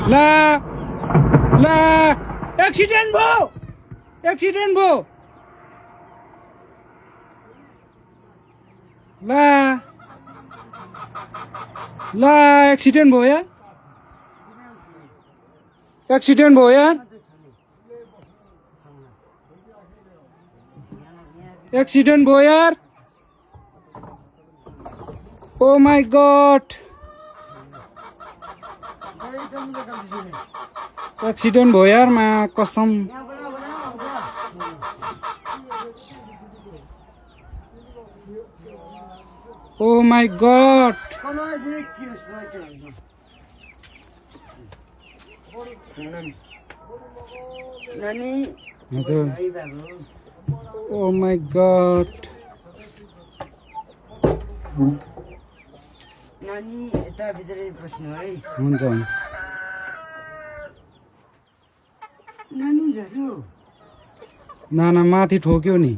ला ला एक्सिडेन्ट भयो ला ला एक्सिडेन्ट भयो यार एक्सिडेन्ट भयो यार ओ माय गॉड एक्सिडेन्ट भयो यार मा कसम oh my god oh my god नानी यता भित्रै बस्नु है हुन्छ नानी झर्यो नाना माथि ठोक्यो नि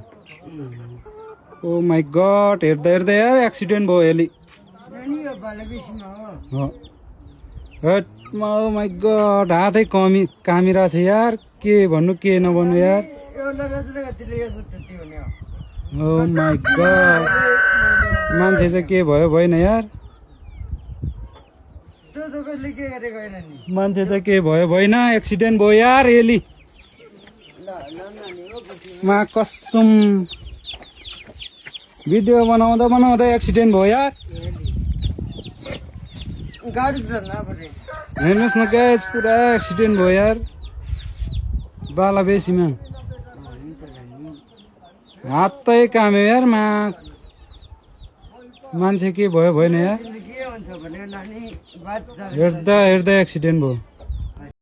ओ माय गॉड हेर्दा हेर्दा यार एक्सिडेन्ट भयो यसले नानी यो बालबेसीमा हो हट ओ माय गॉड हातै कामिरा छ यार के भन्नु के नभन्नु यार यो लगातिर यो त्यति हुने हो ओ माय गॉड मान्छे चाहिँ के भयो भएन यार त्यो त कसले के गरेको होइन नि मान्छे चाहिँ के भयो भएन एक्सिडेन्ट भयो यार यसले ल नानी हो मा कसम भिडियो बनाउँदा एक्सिडेन्ट भयो यार गाडी त नपरे हेर्नुहोस् न गाइस पुरा एक्सिडेन्ट भयो यार बालाबेसीमा हातै काम्यो यार मान्छे के भयो भएन यार के हुन्छ भने नानी बात हेर्दा एक्सिडेन्ट भयो